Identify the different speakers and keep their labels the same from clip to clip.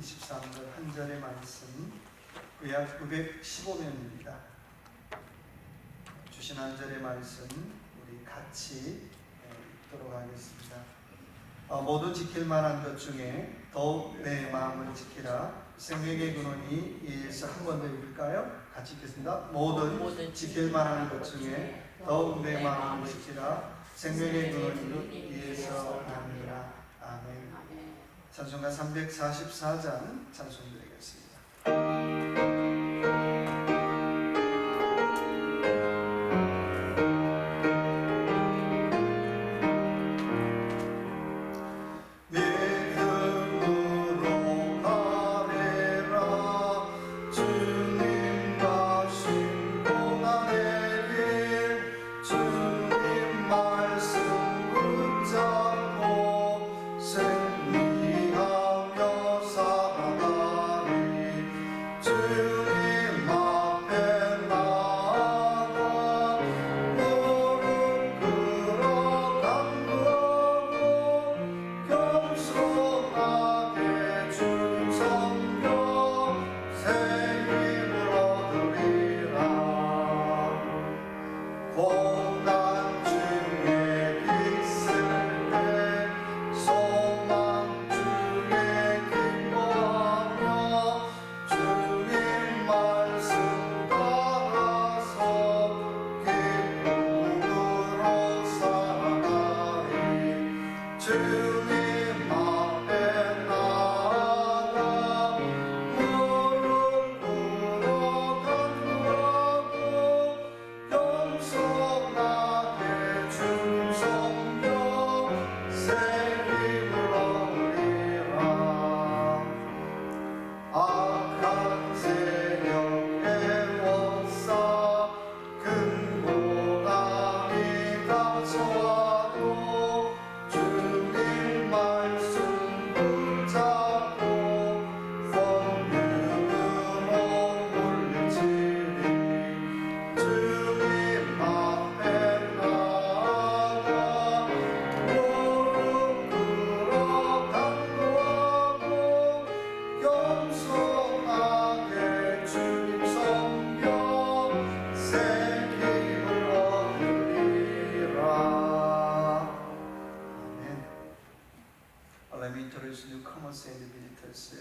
Speaker 1: 23절 한 절의 말씀, 구약 915면입니다. 주신 한 절의 말씀 우리 같이 읽도록 하겠습니다. 모두 지킬 만한 것 중에 더욱 내 마음을 지키라. 생명의 근원이 이에서 한 번 더 읽을까요? 같이 읽겠습니다. 모든 지킬 만한 것 중에 더욱 내 마음을 지키라. 생명의 근원이 이에서 나니라. 아멘. 찬송가 344장 찬송 드리겠습니다.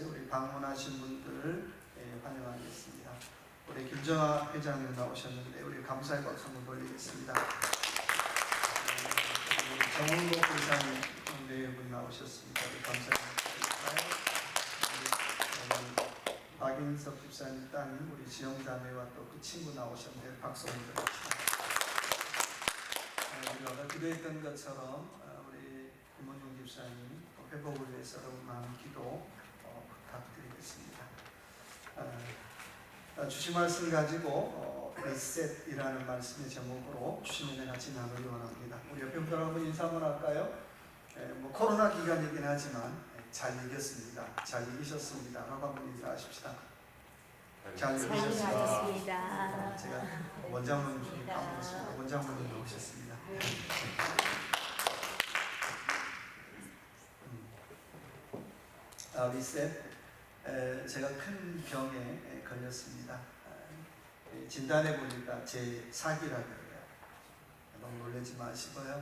Speaker 1: 우리 방문하신 분들 환영하겠습니다. 우리 김정아 회장님 나오셨는데 우리 감사의 박수 한번 돌리겠습니다. 정원국 회장님 네 분 나오셨습니다. 우리 감사의 박수. 박인석 집사님 따님 우리 지영자매와 또 그 친구 나오셨는데 박수 한번 드립니다. 우리가 기도했던 것처럼 우리 김원중 집사님 회복을 위해서 여러분 마음 기도 부탁드리겠습니다. 주신 말씀 가지고 리셋이라는 말씀의 제목으로 주신 은혜 같이 나누기 원합니다. 우리 옆에 분들 한번 인사 한번 할까요? 코로나 기간이긴 하지만 잘 이겼습니다. 잘 이기셨습니다. 라고 한번 인사하십시다. 잘 이기셨습니다. 제가 원장님 중에 까먹었습니다. 원장님 나오셨습니다. 리셋. 제가 큰 병에 걸렸습니다. 진단해 보니까 제 사기라 그래요. 너무 놀라지 마시고요.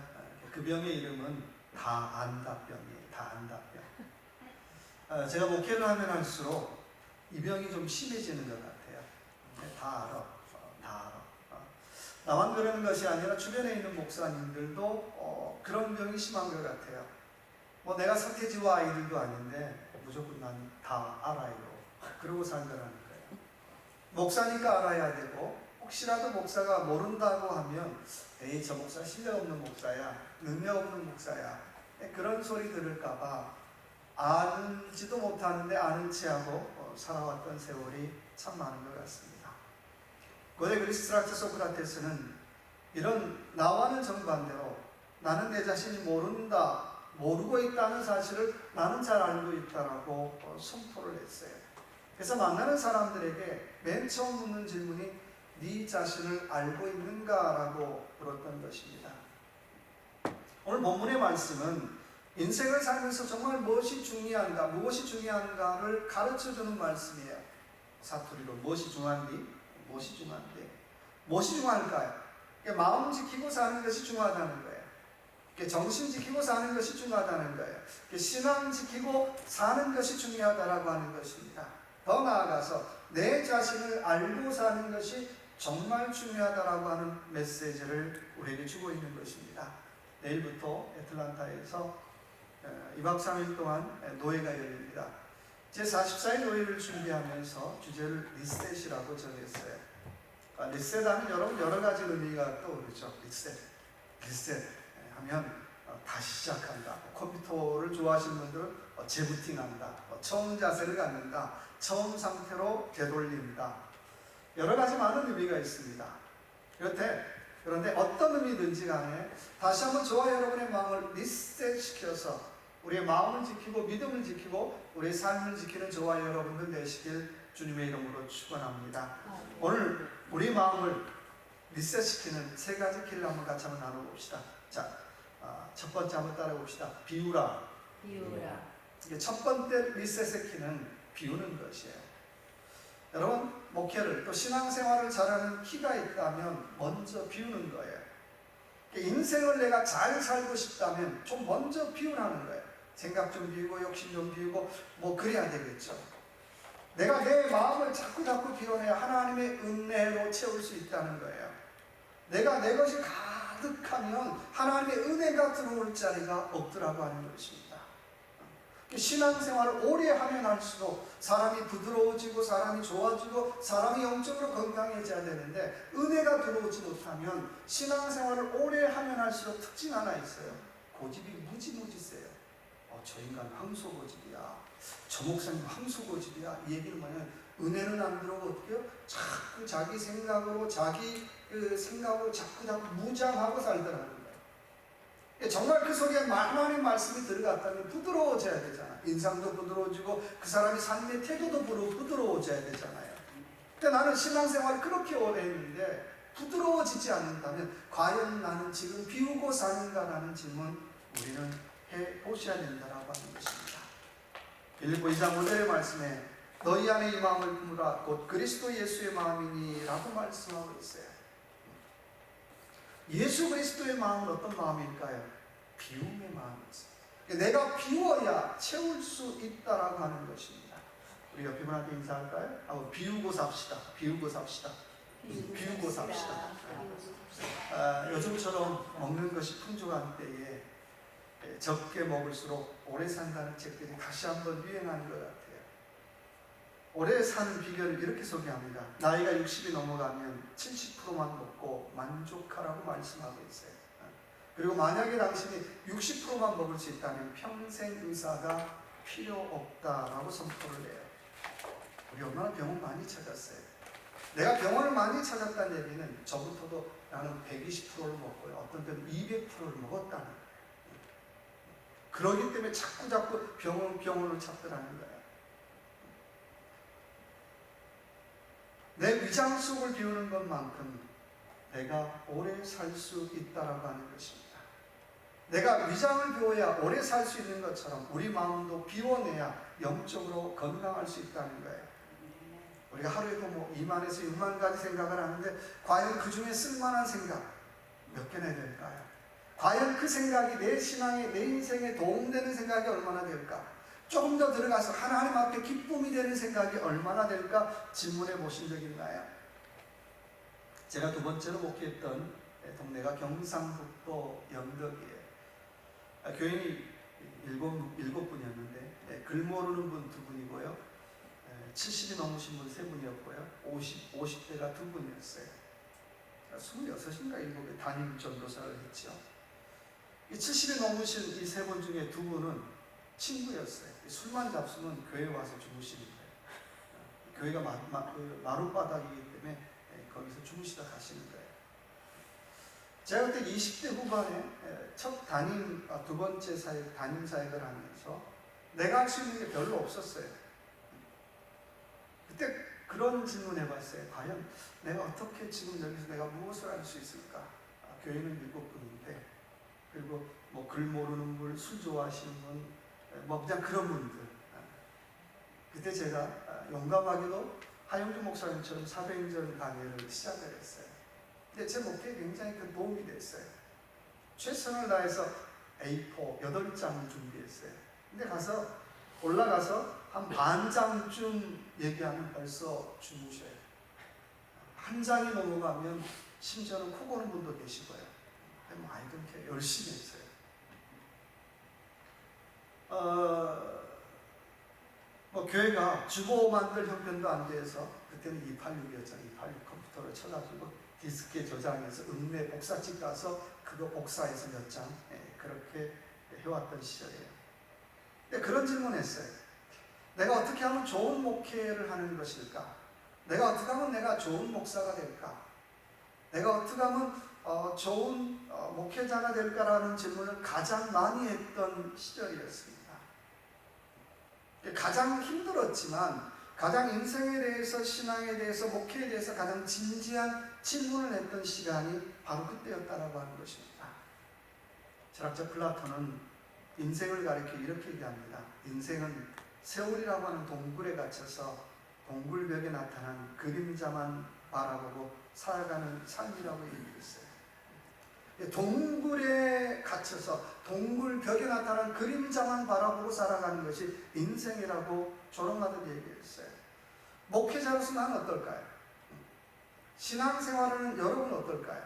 Speaker 1: 그 병의 이름은 다안다병이에요. 다안다병. 제가 목회를 하면 할수록 이 병이 좀 심해지는 것 같아요. 다 알아. 나만 그러는 것이 아니라 주변에 있는 목사님들도 그런 병이 심한 것 같아요. 내가 서태지와 아이들도 아닌데 무조건 난 다 알아요. 그러고 산다는 거예요. 목사니까 알아야 되고 혹시라도 목사가 모른다고 하면 에이 저 목사 신뢰 없는 목사야. 능력 없는 목사야. 그런 소리 들을까봐 아는지도 못하는데 아는 체하고 살아왔던 세월이 참 많은 것 같습니다. 고대 그리스도학자 소크라테스는 이런 나와는 정반대로 나는 내 자신이 모르고 있다는 사실을 나는 잘 알고 있다라고 선포를 했어요. 그래서 만나는 사람들에게 맨 처음 묻는 질문이 네 자신을 알고 있는가? 라고 물었던 것입니다. 오늘 본문의 말씀은 인생을 살면서 정말 무엇이 중요한가, 무엇이 중요한가를 가르쳐주는 말씀이에요. 사투리로 무엇이 중요한디? 무엇이 중요한데? 무엇이 중요할까요? 마음 지키고 사는 것이 중요하다는 거예요. 정신 지키고 사는 것이 중요하다는 거예요. 신앙 지키고 사는 것이 중요하다라고 하는 것입니다. 더 나아가서 내 자신을 알고 사는 것이 정말 중요하다라고 하는 메시지를 우리에게 주고 있는 것입니다. 내일부터 애틀란타에서 2박 3일 동안 노예가 열립니다. 제44일 노예를 준비하면서 주제를 리셋이라고 정했어요. 리셋하면 여러분 여러 가지 의미가 떠오르죠. 리셋 하면 다시 시작한다. 컴퓨터를 좋아하시는 분들은 재부팅한다. 처음 자세를 갖는다. 처음 상태로 되돌린다. 여러 가지 많은 의미가 있습니다. 그런데 어떤 의미든지 간에 다시 한번 저와 여러분의 마음을 리셋시켜서 우리의 마음을 지키고 믿음을 지키고 우리의 삶을 지키는 저와 여러분들 되시길 주님의 이름으로 축원합니다. 오늘 우리 마음을 리셋시키는 세 가지 길을 한번 같이 한번 나눠봅시다. 자, 첫 번째 한번 따라봅시다. 비우라. 이게 첫 번째 리셋의 키는 비우는 것이에요. 여러분, 목회를 또 신앙생활을 잘하는 키가 있다면 먼저 비우는 거예요. 인생을 내가 잘 살고 싶다면 좀 먼저 비우라는 거예요. 생각 좀 비우고 욕심 좀 비우고 뭐 그래야 되겠죠. 내가 내 마음을 자꾸 비워내야 하나님의 은혜로 채울 수 있다는 거예요. 내가 내 것이 가득하면 하나님의 은혜가 들어올 자리가 없더라고 하는 것입니다. 신앙생활을 오래 하면 할수록 사람이 부드러워지고 사람이 좋아지고 사람이 영적으로 건강해져야 되는데 은혜가 들어오지 못하면 신앙생활을 오래 하면 할수록 특징 하나 있어요. 고집이 무지무지 세요. 저 인간 황소고집이야. 저 목사님 황소고집이야. 이 얘기는 뭐냐면 은혜는 안 들어오고 어떻게 해요? 자꾸 자기 생각으로 자꾸 무장하고 살더라는 거예요. 정말 그 속에 하나님 말씀이 들어갔다면 부드러워져야 되잖아. 인상도 부드러워지고 그 사람이 삶의 태도도 부드러워져야 되잖아요. 근데 나는 신앙생활을 그렇게 오래 했는데 부드러워지지 않는다면 과연 나는 지금 비우고 사는가라는 질문 우리는 해보셔야 된다라고 하는 것입니다. 빌립보 2장 5절의 말씀에 너희 안에 이 마음을 품으라 곧 그리스도 예수의 마음이니 라고 말씀하고 있어요. 예수 그리스도의 마음은 어떤 마음일까요? 비움의 마음이죠. 내가 비워야 채울 수 있다라고 하는 것입니다. 우리 옆에 분한테 인사할까요? 비우고 삽시다. 비우고 삽시다. 비우고 삽시다. 요즘처럼 먹는 것이 풍족한 때에 적게 먹을수록 오래 산다는 책들이 다시 한번 유행하는 것 같아요. 오래 사는 비결을 이렇게 소개합니다. 나이가 60이 넘어가면 70%만 먹고 만족하라고 말씀하고 있어요. 그리고 만약에 당신이 60%만 먹을 수 있다면 평생 의사가 필요 없다라고 선포를 해요. 우리 얼마나 병원 많이 찾았어요. 내가 병원을 많이 찾았다는 얘기는 저부터도 나는 120%를 먹고요. 어떤 때는 200%를 먹었다는 거예요. 그러기 때문에 자꾸 병원을 찾더라는 거예요. 내 위장 속을 비우는 것만큼 내가 오래 살 수 있다라고 하는 것입니다. 내가 위장을 비워야 오래 살 수 있는 것처럼 우리 마음도 비워내야 영적으로 건강할 수 있다는 거예요. 우리가 하루에도 2만에서 6만 가지 생각을 하는데 과연 그 중에 쓸만한 생각 몇 개나 될까요? 과연 그 생각이 내 신앙에 내 인생에 도움되는 생각이 얼마나 될까? 조금 더 들어가서 하나님 앞에 기쁨이 되는 생각이 얼마나 될까 질문해 보신 적 있나요? 제가 두 번째로 목회했던 동네가 경상북도 영덕이에요. 교인이 일곱 분이었는데 글 모르는 분 두 분이고요. 70이 넘으신 분 세 분이었고요. 50대가 두 분이었어요. 26인가 7에 담임 전도사를 했죠. 이 70이 넘으신 이 세 분 중에 두 분은 친구였어요. 술만 잡수면 교회에 와서 주무시는 거예요. 교회가 마룻바닥이기 때문에 거기서 주무시다 가시는 거예요. 제가 그때 20대 후반에 첫 두 번째 담임 사역을 하면서 내가 할 수 있는 게 별로 없었어요. 그때 그런 질문 해봤어요. 과연 내가 어떻게 지금 여기서 내가 무엇을 할 수 있을까? 교회는 7분인데 그리고 뭐 글 모르는 분, 술 좋아하시는 분, 뭐 그냥 그런 분들. 그때 제가 용감하게도 하영주 목사님처럼 사도행전 강의를 시작을 했어요. 근데 제 목회에 굉장히 큰 도움이 됐어요. 최선을 다해서 A4 8장을 준비했어요. 근데 올라가서 한 반장쯤 얘기하면 벌써 주무셔요. 한 장이 넘어가면 심지어는 코 고는 분도 계시고요. 뭐 이렇게 열심히 했어요. 뭐 교회가 주보 만들 형편도 안 돼서 그때는 286이었잖아요. 286 컴퓨터를 쳐가지고 디스크에 저장해서 읍내 복사집 가서 그거 복사해서 몇 장 그렇게 해왔던 시절이에요. 근데 그런 질문했어요. 내가 어떻게 하면 좋은 목회를 하는 것일까? 내가 어떻게 하면 내가 좋은 목사가 될까? 내가 어떻게 하면 좋은 목회자가 될까라는 질문을 가장 많이 했던 시절이었습니다. 가장 힘들었지만 가장 인생에 대해서, 신앙에 대해서, 목회에 대해서 가장 진지한 질문을 했던 시간이 바로 그때였다라고 하는 것입니다. 철학자 플라톤은 인생을 가리켜 이렇게 얘기합니다. 인생은 세월이라고 하는 동굴에 갇혀서 동굴벽에 나타난 그림자만 바라보고 살아가는 삶이라고 얘기했어요. 동굴에 갇혀서 동굴벽에 나타난 그림자만 바라보고 살아가는 것이 인생이라고 조롱하듯 얘기했어요. 목회자로서 나는 어떨까요? 신앙생활은 여러분 어떨까요?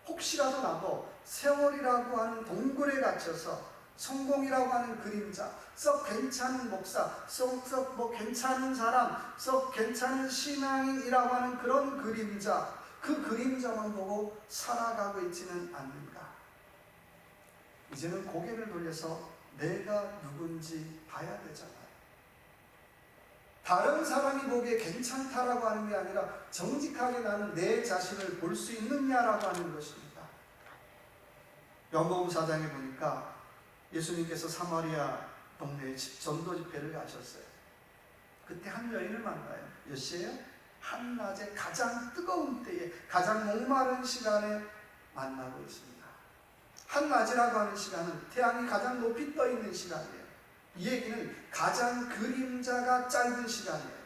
Speaker 1: 혹시라도 나도 세월이라고 하는 동굴에 갇혀서 성공이라고 하는 그림자, 썩 괜찮은 목사, 썩 뭐 괜찮은 사람, 썩 괜찮은 신앙인이라고 하는 그런 그림자, 그 그림자만 보고 살아가고 있지는 않는가? 이제는 고개를 돌려서 내가 누군지 봐야 되잖아요. 다른 사람이 보기에 괜찮다라고 하는 게 아니라 정직하게 나는 내 자신을 볼 수 있느냐라고 하는 것입니다. 요한복음 4장에 보니까 예수님께서 사마리아 동네에 전도 집회를 가셨어요. 그때 한 여인을 만나요. 몇 시에요? 한낮에 가장 뜨거운 때에, 가장 목마른 시간에 만나고 있습니다. 한낮이라고 하는 시간은 태양이 가장 높이 떠 있는 시간이에요. 이 얘기는 가장 그림자가 짧은 시간이에요.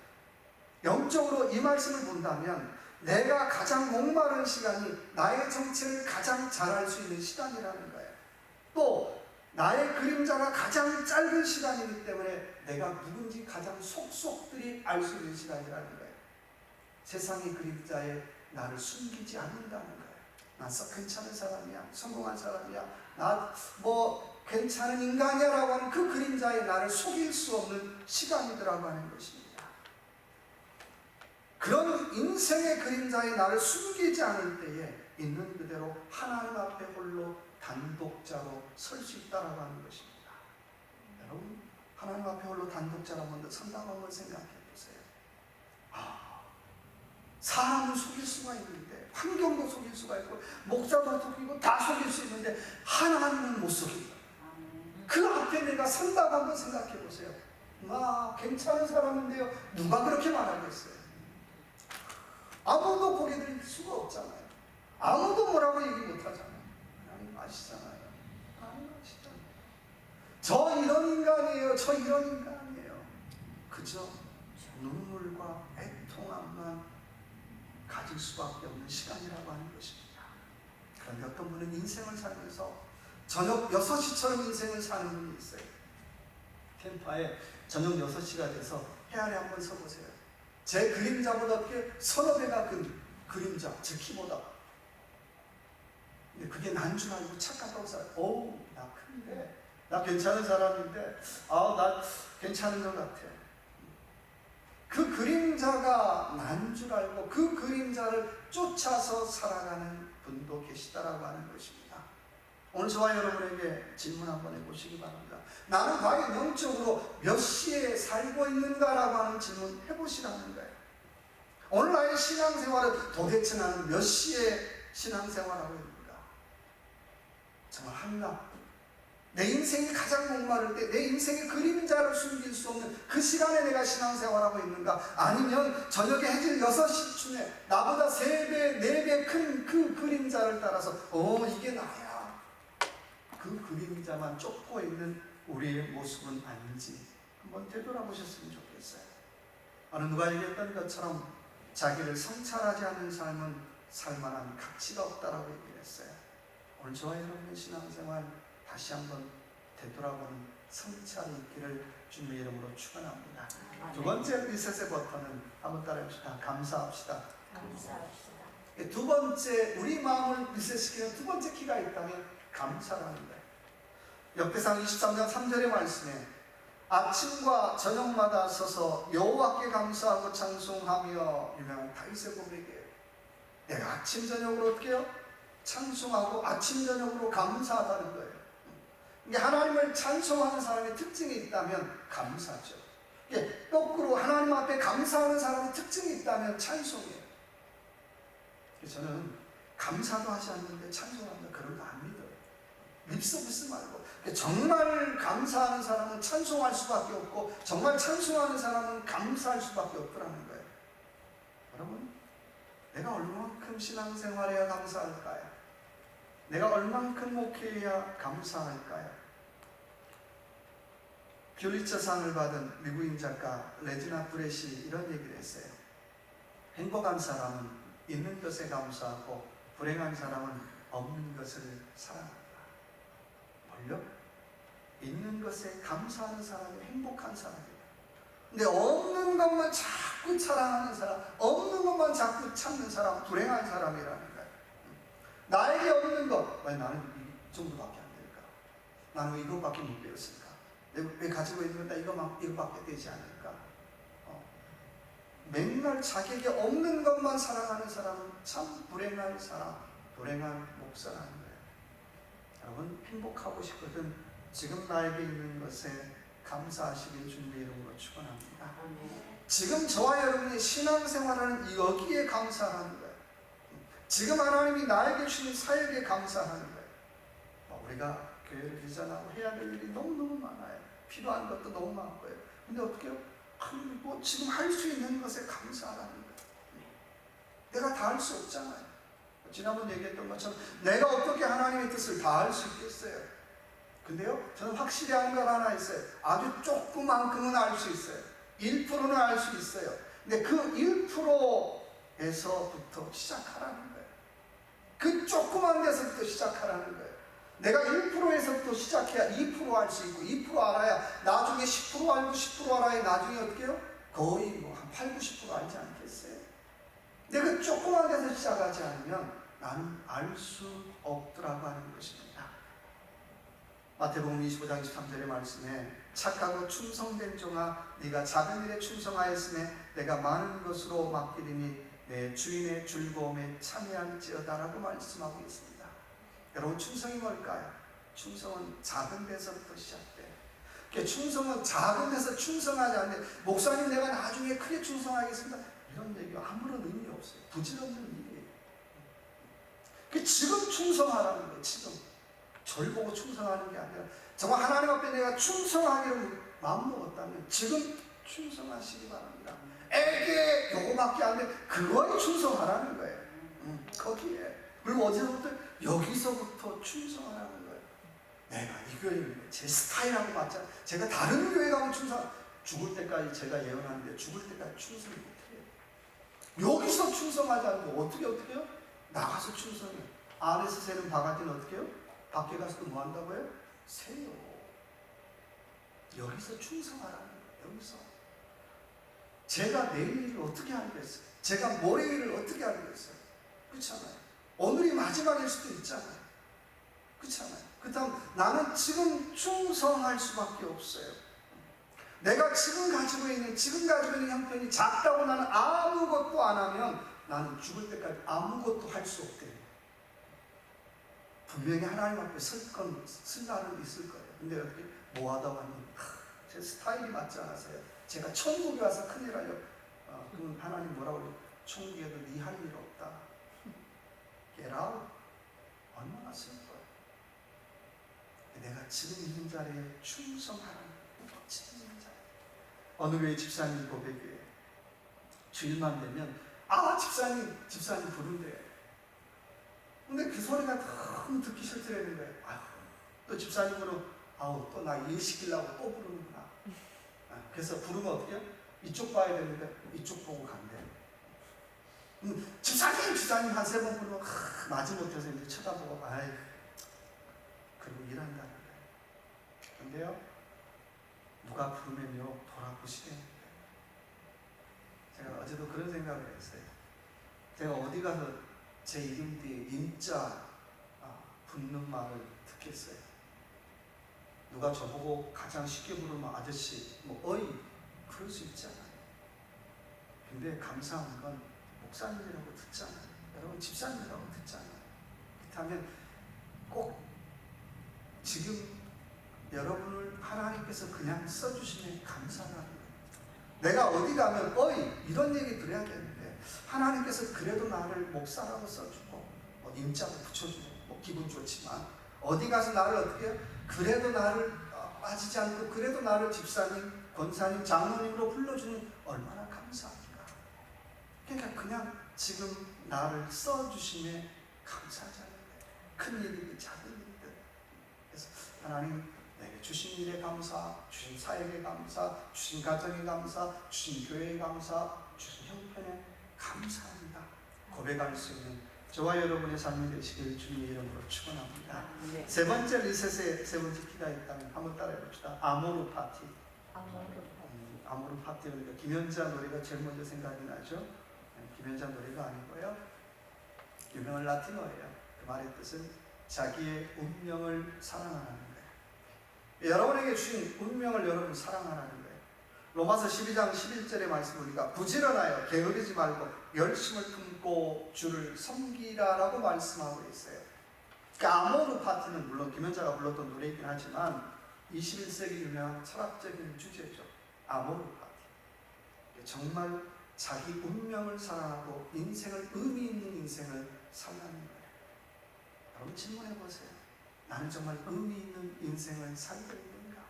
Speaker 1: 영적으로 이 말씀을 본다면 내가 가장 목마른 시간이 나의 정체를 가장 잘 알 수 있는 시간이라는 거예요. 또 나의 그림자가 가장 짧은 시간이기 때문에 내가 누군지 가장 속속들이 알 수 있는 시간이라는 거예요. 세상의 그림자에 나를 숨기지 않는다는 거예요. 난 썩 괜찮은 사람이야, 성공한 사람이야, 나 뭐 괜찮은 인간이야 라고 하는 그 그림자에 나를 속일 수 없는 시간이더라고 하는 것입니다. 그런 인생의 그림자에 나를 숨기지 않을 때에 있는 그대로 하나님 앞에 홀로 단독자로 설 수 있다라고 하는 것입니다. 여러분, 하나님 앞에 홀로 단독자로 한번 선다고 한번 생각해 보세요. 사람을 속일 수가 있는데, 환경도 속일 수가 있고, 목사도 속이고 다 속일 수 있는데 하나님은 못 속인다. 그 앞에 내가 선다고 한번 생각해 보세요. 나 괜찮은 사람인데요. 누가 그렇게 말하겠어요? 아무도 고개 들 수가 없잖아요. 아무도 뭐라고 얘기 못 하잖아요. 하나님 아시잖아요. 하나님 아시잖아요. 저 이런 인간이에요. 저 이런 인간이에요. 그저 눈물과 애통함만 가질 수밖에 없는 시간이라고 하는 것입니다. 그런데 어떤 분은 인생을 살면서 저녁 6시처럼 인생을 사는 분이 있어요. 캠파에 저녁 6시가 돼서 해 아래 한번 서보세요. 제 그림자보다 어떻게 서너 배가 큰 그림자, 제 키보다. 근데 그게 난 줄 알고 착각하고 살아요. 어우, 나 큰데, 나 괜찮은 사람인데, 나 괜찮은 것 같아요. 그 그림자가 난 줄 알고 그 그림자를 쫓아서 살아가는 분도 계시다라고 하는 것입니다. 오늘 저와 여러분에게 질문 한번 해보시기 바랍니다. 나는 과연 영적으로 몇 시에 살고 있는가라고 하는 질문 해보시라는 거예요. 오늘 나의 신앙생활은 도대체 나는 몇 시에 신앙생활하고 있는가? 정말 한낮, 내 인생이 가장 목마를 때, 내 인생의 그림자를 숨길 수 없는 그 시간에 내가 신앙생활하고 있는가? 아니면 저녁에 해질 6시쯤에 나보다 3배, 4배 큰 그 그림자를 따라서 이게 나야. 그 그 그림자만 쫓고 있는 우리의 모습은 아닌지 한번 되돌아보셨으면 좋겠어요. 어느 누가 얘기했던 것처럼 자기를 성찰하지 않는 삶은 살만한 가치가 없다라고 얘기를 했어요. 오늘 저와 여러분의 신앙생활 다시 한번 되돌아보는 성찰이 있기를 주님의 이름으로 축원합니다. 두 번째 리셋의 버튼은 한번 따라해봅시다. 감사합시다.
Speaker 2: 감사합시다.
Speaker 1: 두 번째, 우리 마음을 리셋시키는 두 번째 키가 있다면 감사라는 거예요. 역대상 23장 3절의 말씀에 아침과 저녁마다 서서 여호와께 감사하고 찬송하며 유명한 다윗의 고백이에요. 내가 아침 저녁으로 어떻게 해요? 찬송하고 아침 저녁으로 감사하다는 거예요. 이게 하나님을 찬송하는 사람의 특징이 있다면 감사죠. 이게 거꾸로 하나님 앞에 감사하는 사람의 특징이 있다면 찬송이에요. 저는 감사도 하지 않는데 찬송한다 그런 거 안 믿어요. 립서비스 말고 정말 감사하는 사람은 찬송할 수밖에 없고 정말 찬송하는 사람은 감사할 수밖에 없더라는 거예요. 여러분, 내가 얼만큼 신앙생활해야 감사할까요? 내가 얼만큼 목회해야 감사할까요? 퓰리처상을 받은 미국인 작가 레지나 브렛이 이런 얘기를 했어요. 행복한 사람은 있는 것에 감사하고 불행한 사람은 없는 것을 사랑한다. 뭘요? 있는 것에 감사하는 사람이 행복한 사람이에요. 근데 없는 것만 자꾸 자랑하는 사람, 없는 것만 자꾸 찾는 사람, 불행한 사람이라는 거예요. 나에게 없는 것, 왜 나는 이 정도밖에 안 될까? 나는 왜 이것밖에 못 배웠을까? 왜 가지고 있는 건 나 이거밖에 되지 않을까? 맨날 자기에게 없는 것만 사랑하는 사람은 참 불행한 사람, 불행한 목사라는 거예요. 여러분, 행복하고 싶거든 지금 나에게 있는 것에 감사하시길 주님의 이름으로 축원합니다. 지금 저와 여러분이 신앙생활하는 여기에 감사하는 거예요. 지금 하나님이 나에게 주신 사역에 감사하는 거예요. 우리가 교회를 비전하고 해야 될 일이 너무너무 많아요. 필요한 것도 너무 많고요. 근데 어떻게 해요? 뭐 지금 할 수 있는 것에 감사하라는 거예요. 내가 다 할 수 없잖아요. 지난번 얘기했던 것처럼 내가 어떻게 하나님의 뜻을 다 할 수 있겠어요? 근데요, 저는 확실히 아는 건 하나 있어요. 아주 조그만큼은 알 수 있어요. 1%는 알 수 있어요. 근데 그 1%에서부터 시작하라는 거예요. 그 조그만 데서부터 시작하라는 거예요. 내가 1%에서부터 시작해야 2% 알 수 있고 2% 알아야 나중에 10% 알고 10% 알아야 나중에 어떻게 해요? 거의 뭐 한 8, 90% 알지 않겠어요? 근데 그 조그만 데서 시작하지 않으면 나는 알 수 없더라고 하는 것입니다. 마태복음 25장 23절의 말씀에 착하고 충성된 종아 네가 작은 일에 충성하였으며 내가 많은 것으로 맡기리니 내 주인의 즐거움에 참여할지어다라고 말씀하고 있습니다. 여러분, 충성이 뭘까요? 충성은 작은 데서부터 시작돼요. 충성은 작은 데서 충성하지 않는데 목사님 내가 나중에 크게 충성하겠습니다 이런 얘기가 아무런 의미 없어요. 부질없는 일이에요. 지금 충성하라는 거예요. 지금 절 보고 충성하는 게 아니라 정말 하나님 앞에 내가 충성하기로 마음먹었다면 지금 충성하시기 바랍니다. 에게 요거밖에 안 돼. 그거에 충성하라는 거예요. 거기에. 그리고 어디서부터? 여기서부터 충성하라는 거예요. 내가 이 교회는 제 스타일하고 맞잖아. 제가 다른 교회 가면 충성, 죽을 때까지 제가 예언하는데 죽을 때까지 충성 못해요. 여기서 충성하지 않고 어떻게 해요? 나가서 충성해요. 안에서 새는 바가지는 어떻게 해요? 밖에 가서 또 뭐 한다고요? 새요. 여기서 충성하라는 거예요. 여기서. 제가 내일 일을 어떻게 하겠어요? 제가 모레 일을 어떻게 하겠어요? 그렇잖아요. 오늘이 마지막일 수도 있잖아요. 그렇잖아요. 그렇다면 나는 지금 충성할 수밖에 없어요. 내가 지금 가지고 있는 형편이 작다고 나는 아무것도 안 하면 나는 죽을 때까지 아무것도 할 수 없대요. 분명히 하나님 앞에 쓸 날은 있을 거예요. 근데 어떻게 뭐 하다 보니 제 스타일이 맞지 않아서요. 제가 천국에 와서 큰일 하려. 그럼 하나님 뭐라고 그래요? 천국에도 네 할 일 없다. Get out. 얼마나 슬퍼요. 내가 지금 있는 자리에 충성하라는 거예요. 지금 있는 자리에. 어느 교회 집사님 고백이에요. 주일만 되면 집사님 부른대요. 근데 그 소리가 너무 듣기 싫더라는 거예요. 아휴, 또 집사님은 아우 또 나 일시키려고 또 부르는구나. 그래서 부르면 어떻게 해요? 이쪽 봐야 되는데 이쪽 보고 간대. 집사님 한 3번 부르면 마지못해서 이제 쳐다보고 아이 그리고 일한다는 거예요. 근데요 누가 부르면요 돌아보시게. 제가 어제도 그런 생각을 했어요. 제가 어디 가서 제 이름 뒤에 님자 붙는 말을 듣겠어요. 누가 저보고 가장 쉽게 부르면 아저씨, 뭐 어이 그럴 수 있잖아요. 근데 감사한 건 목사님이라고 듣잖아요. 여러분 집사님이라고 듣잖아요. 그렇다면 꼭 지금 여러분을 하나님께서 그냥 써주시면 감사하는 거예요. 내가 어디 가면 어이 이런 얘기 드려야 되는데 하나님께서 그래도 나를 목사라고 써주고 뭐 임자도 붙여주고 뭐 기분 좋지만 어디 가서 나를 어떻게 해요? 그래도 나를 빠지지 않고 그래도 나를 집사님, 권사님, 장로님으로 불러주는 얼마나 감사합니까? 그러니까 그냥 지금 나를 써주심에 감사하잖아요. 큰 일이든 작은 일이든. 그래서 하나님 내게 주신 일에 감사, 주신 사역에 감사, 주신 가정에 감사, 주신 교회에 감사, 주신 형편에 감사합니다. 고백할 수 있는 저와 여러분의 삶이 되시길 주님의 이름으로 축원합니다.
Speaker 2: 네.
Speaker 1: 세 번째 리셋의 세 번째 키가 있다면 한번 따라해 봅시다. 아모르 파티. 아모르 파티. 그러니까 김연자 노래가 제일 먼저 생각이 나죠. 김연자 노래가 아니고요. 유명한 라틴어예요. 그 말의 뜻은 자기의 운명을 사랑하라는 거예요. 여러분에게 주신 운명을 여러분 사랑하라는 거예요. 로마서 12장 11절의 말씀을 우리가 부지런하여 게으르지 말고 열심을 품고 주를 섬기라라고 말씀하고 있어요. 그러니까 아모르 파티는 물론 김연자가 불렀던 노래이긴 하지만 21세기 유명한 철학적인 주제죠. 아모르 파티. 정말 자기 운명을 사랑하고 인생을 의미 있는 인생을 살라는 거예요. 여러분 질문해 보세요. 나는 정말 의미 있는 인생을 살고 있는가?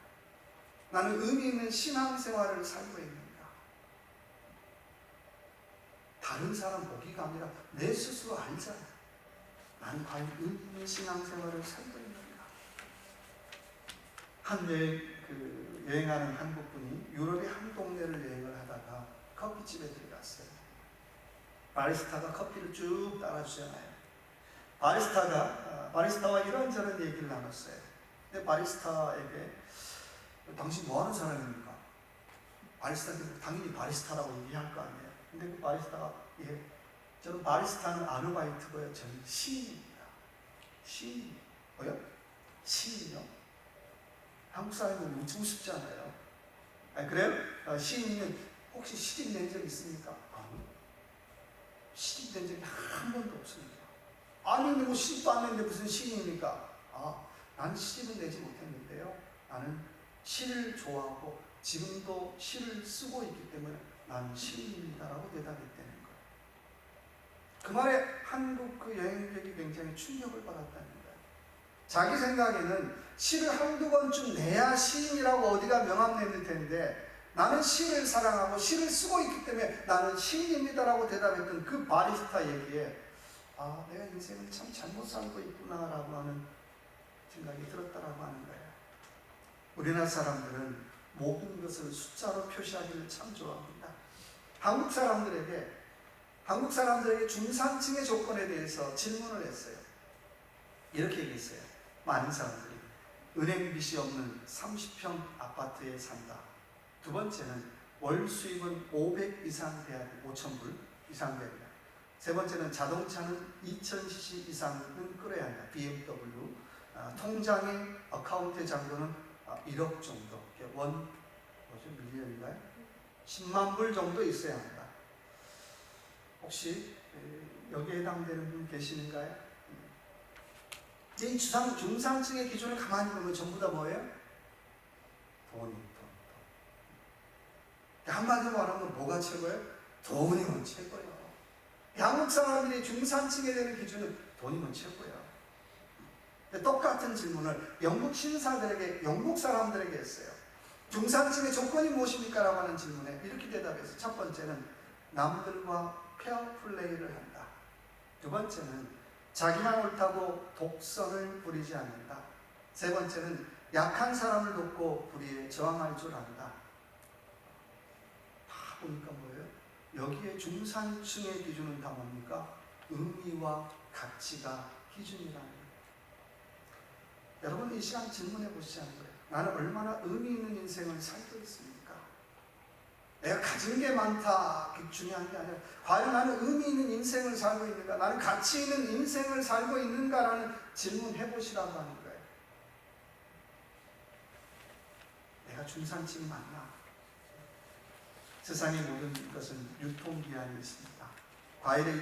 Speaker 1: 나는 의미 있는 신앙생활을 살고 있는가? 다른 사람 보기가 아니라 내 스스로 알잖아. 나는 과연 의미 있는 신앙생활을 살고 있는가? 한 여행하는 한국분이 유럽의 한 동네를 여행을 하다가 커피집에 들어갔어요. 바리스타가 커피를 쭉 따라주잖아요. 바리스타와 이런저런 얘기를 나눴어요. 근데 바리스타에게 당신 뭐 하는 사람입니까? 바리스타한테 당연히 바리스타라고 얘기할 거 아니에요. 근데 그 바리스타가 저는 바리스타는 아르바이트고요. 저는 시인입니다. 시인. 뭐요? 시인이요? 한국 사람은 우습잖아요. 그래요? 시인이면 혹시 시집 낸 적 있습니까? 아니요. 시집 낸 적이 한 번도 없습니다. 아니 뭐 시집도 안 냈는데 무슨 시인입니까? 나는 시집은 내지 못했는데요. 나는 시를 좋아하고 지금도 시를 쓰고 있기 때문에 나는 시인입니다라고 대답했다는 거예요. 그 말에 한국 그 여행객이 굉장히 충격을 받았다는 거예요. 자기 생각에는 시를 한두 권쯤 내야 시인이라고 어디가 명함 내릴 텐데 나는 시를 사랑하고 시를 쓰고 있기 때문에 나는 시인입니다라고 대답했던 그 바리스타 얘기에 내가 인생을 참 잘못 살고 있구나라고 하는 생각이 들었다라고 하는 거예요. 우리나라 사람들은 모든 것을 숫자로 표시하기를 참 좋아합니다. 한국 사람들에게 중산층의 조건에 대해서 질문을 했어요. 이렇게 얘기했어요. 많은 사람들이 은행 빚이 없는 30평 아파트에 산다. 두 번째는 월 수입은 500 이상 돼야 돼. 5,000불 이상 돼야 돼. 세 번째는 자동차는 2000cc 이상은 끌어야 한다. BMW. 통장의 어카운트 잔고는 1억 정도. 밀리언인가요? 10만 불 정도 있어야 한다. 혹시 여기에 해당되는 분 계시는가요? 이 중산층의 기준을 가만히 보면 전부 다 뭐예요? 돈. 한마디로 말하면 뭐가 최고예요? 돈이면 최고예요. 한국 사람들이 중산층에 대한 기준은 돈이면 최고예요. 똑같은 질문을 영국 신사들에게, 영국 사람들에게 했어요. 중산층의 조건이 무엇입니까? 라고 하는 질문에 이렇게 대답했어요. 첫 번째는 남들과 페어플레이를 한다. 두 번째는 자기만 옳다고 독선을 부리지 않는다. 세 번째는 약한 사람을 돕고 불의에 저항할 줄 안다. 다 보니까 뭐예요? 여기에 중산층의 기준은 다 뭡니까? 의미와 가치가 기준이라는 거예요. 여러분 이 시간 질문해 보시지 않은 거예요. 나는 얼마나 의미 있는 인생을 살고 있습니까? 내가 가진 게 많다 그게 중요한 게 아니라 과연 나는 의미 있는 인생을 살고 있는가? 나는 가치 있는 인생을 살고 있는가라는 질문해 보시라고 하는 거예요. 내가 중산층이 맞나? 세상의 모든 것은 유통기한이 있습니다. 과일은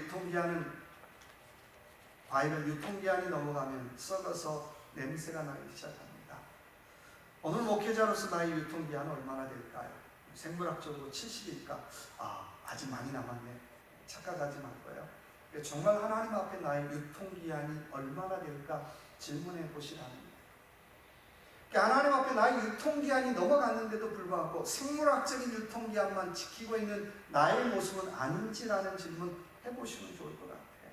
Speaker 1: 유통기한이 넘어가면 썩어서 냄새가 나기 시작합니다. 오늘 목회자로서 나의 유통기한은 얼마나 될까요? 생물학적으로 70일까? 아직 많이 남았네. 착각하지 말고요. 정말 하나님 앞에 나의 유통기한이 얼마나 될까 질문해 보시라는 거예요. 하나님 앞에 나의 유통기한이 넘어갔는데도 불구하고 생물학적인 유통기한만 지키고 있는 나의 모습은 아닌지라는 질문 해보시면 좋을 것 같아요.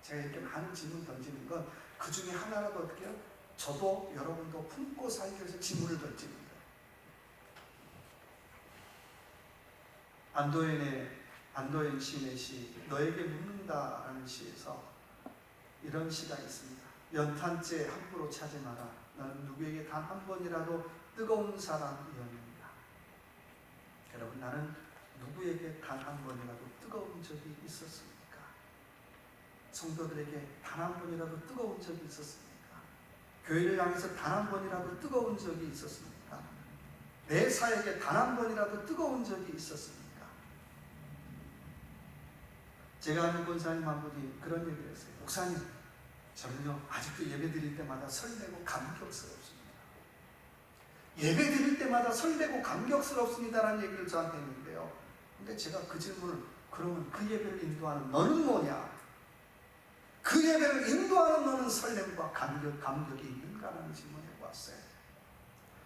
Speaker 1: 제가 이렇게 많은 질문 던지는 건 그 중에 하나라도 어떻게 해요? 저도 여러분도 품고 살기 위해서 질문을 던지는 거예요. 안도현 시인의 시 너에게 묻는다라는 시에서 이런 시가 있습니다. 연탄재 함부로 차지 마라. 너는 누구에게 단 한 번이라도 뜨거운 사람이었는가? 여러분 나는 누구에게 단 한 번이라도 뜨거운 적이 있었습니까? 성도들에게 단 한 번이라도 뜨거운 적이 있었습니까? 교회를 향해서 단 한 번이라도 뜨거운 적이 있었습니까? 내 사역에 단 한 번이라도 뜨거운 적이 있었습니까? 제가 아는 권사님 한 분이 그런 얘기를 했어요. 목사님, 저는요 아직도 예배 드릴 때마다 설레고 감격스럽습니다. 예배 드릴 때마다 설레고 감격스럽습니다라는 얘기를 저한테 했는데요. 근데 제가 그 질문을 그러면 그 예배를 인도하는 너는 뭐냐? 그 예배를 인도하는 너는 설렘과 감격이 있는가라는 질문을 해보았어요.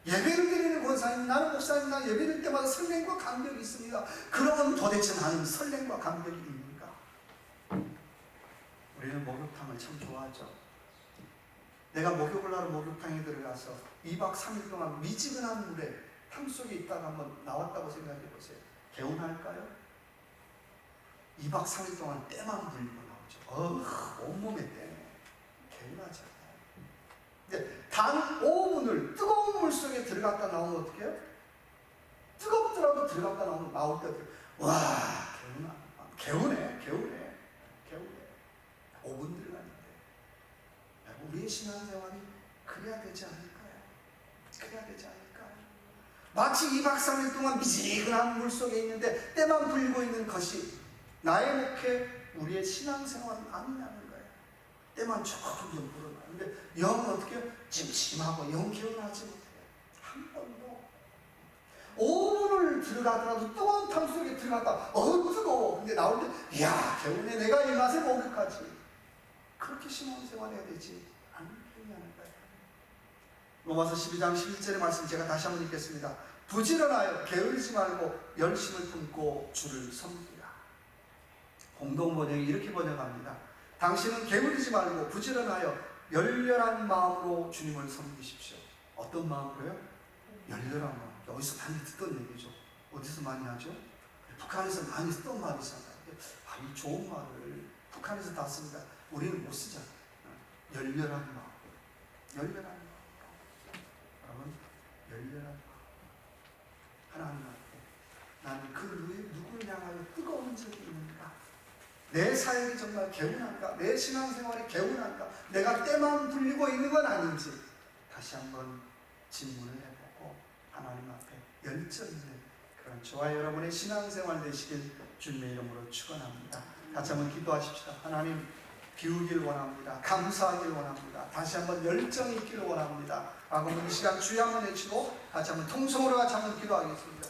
Speaker 1: 예배를 드리는 권사님, 나는 목사님, 나 예배 드릴 때마다 설렘과 감격이 있습니다. 그러면 도대체 나는 설렘과 감격이 있는가? 우리는 목욕탕을 참 좋아하죠. 내가 목욕을 하러 목욕탕에 들어가서 2박 3일 동안 미지근한 물에 탕 속에 있다가 한번 나왔다고 생각해 보세요. 개운할까요? 2박 3일 동안 때만 불리고 나오죠. 온몸에 때네. 개운하잖아요. 근데 단 5분을 뜨거운 물 속에 들어갔다 나오면 어떻게 해요? 뜨겁더라도 들어갔다 나오면 나올 때 어떻게 해요? 와, 개운해. 5분 들어갔는데 우리의 신앙생활이 그래야 되지 않을까요? 마치 2박 3일 동안 미지근한 물 속에 있는데 때만 불고 있는 것이 나의 목회, 우리의 신앙생활은 아니냐는 거예요. 때만 조금 좀 불어나는데 영은 어떻게 해요? 찜찜하고 영 개운하지 못해요. 한 번도 5분을 들어가더라도 뜨거운 탕 속에 들어갔다 뜨거워. 근데 나올 때 이야 개운해. 내가 이 맛에 목욕하지. 그렇게 신앙생활해야 되지 않느냐는 거예요. 로마서 12장 11절의 말씀 제가 다시 한번 읽겠습니다. 부지런하여 게으르지 말고 열심을 품고 주를 섬기라. 공동번역이 이렇게 번역합니다. 당신은 게으르지 말고 부지런하여 열렬한 마음으로 주님을 섬기십시오. 어떤 마음으로요? 열렬한 마음. 어디서 많이 듣던 얘기죠. 어디서 많이 하죠? 북한에서 많이 쓰던 말이잖아요. 이 좋은 말을 북한에서 다 씁니다. 우리는 못 쓰잖아요. 열렬한 마음. 열렬한 마음. 여러분, 열렬한 마음. 하나님 앞에 나는 그 누구를 향하여 뜨거운 적이 있는가? 내 사역이 정말 개운한가? 내 신앙생활이 개운한가? 내가 때만 불리고 있는 건 아닌지 다시 한번 질문을 해보고 하나님 앞에 열정 있는 그런 저와 여러분의 신앙생활 되시길 주님의 이름으로 축원합니다. 같이 한번 기도하십시다. 하나님 비우길 원합니다. 감사하길 원합니다. 다시 한번 열정이 있기를 원합니다. 라고 이 시간 주여 한번 외치고 같이 한번 통성으로 같이 한번 기도하겠습니다.